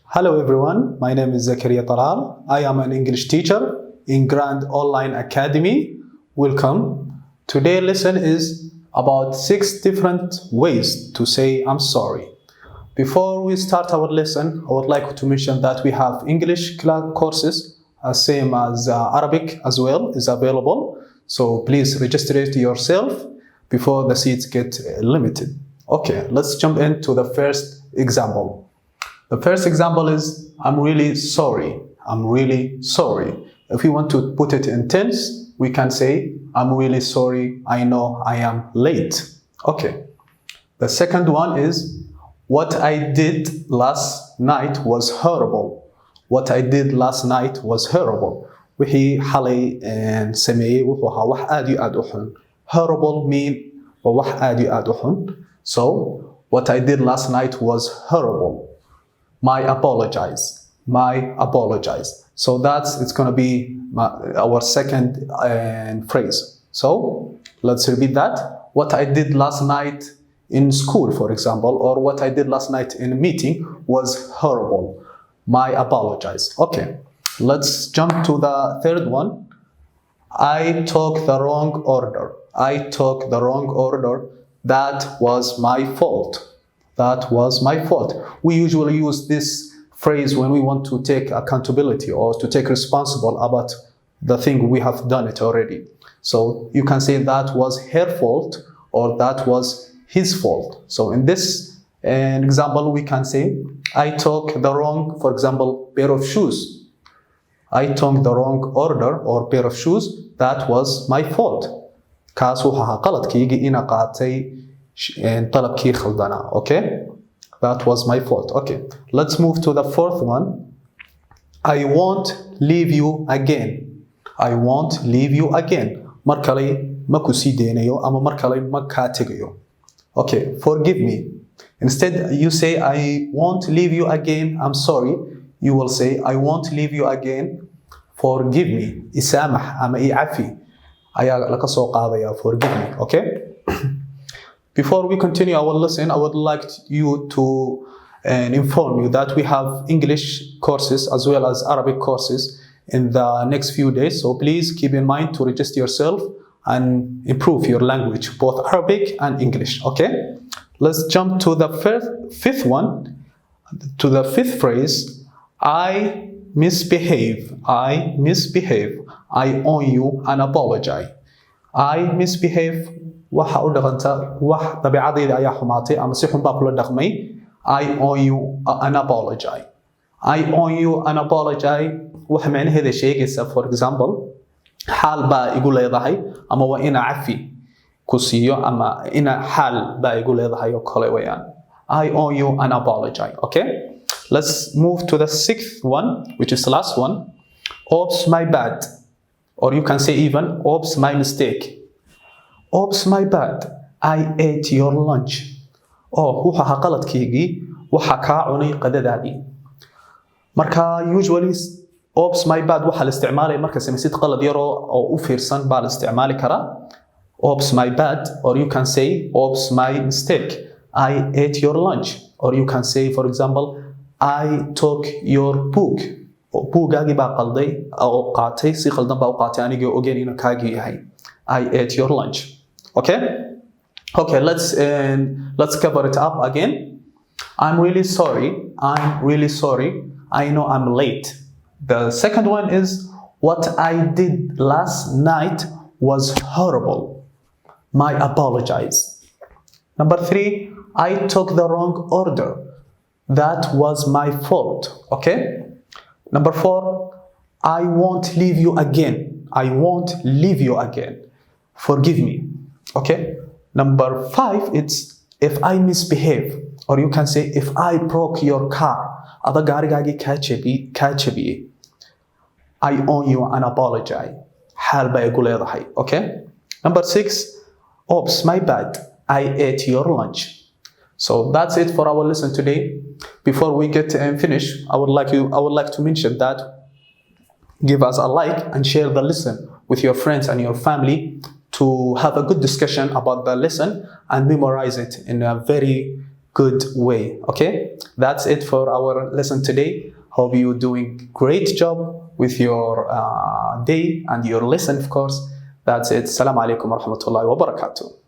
Hello everyone, my name is Zakaria Talal. I am an English teacher in Grand Online Academy. Welcome. Today's lesson is about 6 different ways to say I'm sorry. Before we start our lesson, I would like to mention that we have English courses, same as Arabic as well is available. So please register yourself before the seats get limited. Okay, let's jump into the first example. The first example is, I'm really sorry. I'm really sorry. If we want to put it in tense, we can say, I'm really sorry. I know I am late. Okay. The second one is, what I did last night was horrible. What I did last night was horrible. Wixii xalay sameeyay wuxuu ahaa wax aad iyo aad u xun. Horrible mean waa wax aad iyo aad u xun. So, what I did last night was horrible. My apologize. My apologize. So it's going to be our second phrase. So let's repeat that. What I did last night in school, for example, or what I did last night in a meeting was horrible. My apologize. Okay, let's jump to the third one. I took the wrong order. I took the wrong order. That was my fault. That was my fault. We usually use this phrase when we want to take accountability or to take responsible about the thing we have done it already. So you can say that was her fault or that was his fault. So in this example, we can say, I took the wrong, for example, pair of shoes. I took the wrong order or pair of shoes. That was my fault. Kaas wuxuu ahaa qaladkayga ina qaatay طلبكي خلدنا. Okay, that was my fault. Okay, let's move to the fourth one. I won't leave you again. I won't leave you again. Mar kale ma ku sii deynayo ama mar kale ma ka tegayo. Okay, forgive me. Instead you say I won't leave you again. I'm sorry. You will say I won't leave you again. Forgive me. Isaamah ama i'afi ayaa laga soo qaadaya. Forgive me. Okay. Before we continue our lesson, I would like you to inform you that we have English courses as well as Arabic courses in the next few days. So please keep in mind to register yourself and improve your language, both Arabic and English. Okay? Let's jump to the fifth one, to the fifth phrase. I misbehave. I misbehave. I owe you an apology. I misbehave. waxa u dhaqanta wax dabeecadayda ayaa xumaatay ama si xun baa kula dhaqmay. I owe you an apology. I owe you an apology. Wax macnaheeda sheegaysa, for example, xaal baa igu leedahay ama waa ina cafi ku siiyo ama ina xaal baa igu leedahay oo kale weeyaan. I owe you an apology. Okay? Let's move to the sixth one, which is the last one. Oops, my bad. Or you can say even, oops, my mistake. Oops, my bad. I ate your lunch. Wuxuu ahaa qaladkaygii waxa kaa cunay qadadaadii. Marka usually oops, my bad waxa la isticmaalay marka samaysid qalad yar oo u fiirsan baa la isticmaali karaa. Oops, my bad, or you can say oops, my mistake. I ate your lunch. Or you can say, for example, I took your book. Buugaagii baa qalday oo qaatay si qaldan baa u qaatay anigoo ogeyn inuu kaagii yahay. I ate your lunch. Okay? Okay, let's cover it up again. I'm really sorry. I'm really sorry. I know I'm late. The second one is, what I did last night was horrible. My apologies. Number 3, I took the wrong order. That was my fault. Okay? Number 4, I won't leave you again. I won't leave you again. Forgive me. Okay? Number 5, it's if I misbehave. Or you can say, if I broke your car. Ada gaarigaagii kaa jabiyey. I owe you an apology. Xaal baa igu leedahay. Okay? Number 6, oops, my bad. I ate your lunch. So that's it for our lesson today. Before we get finished, I would like to mention that give us a like and share the lesson with your friends and your family to have a good discussion about the lesson and memorize it in a very good way. Okay, that's it for our lesson today. Hope you're doing great job with your day and your lesson, of course. That's it. Assalamu alaikum wa rahmatullahi wa barakatuh.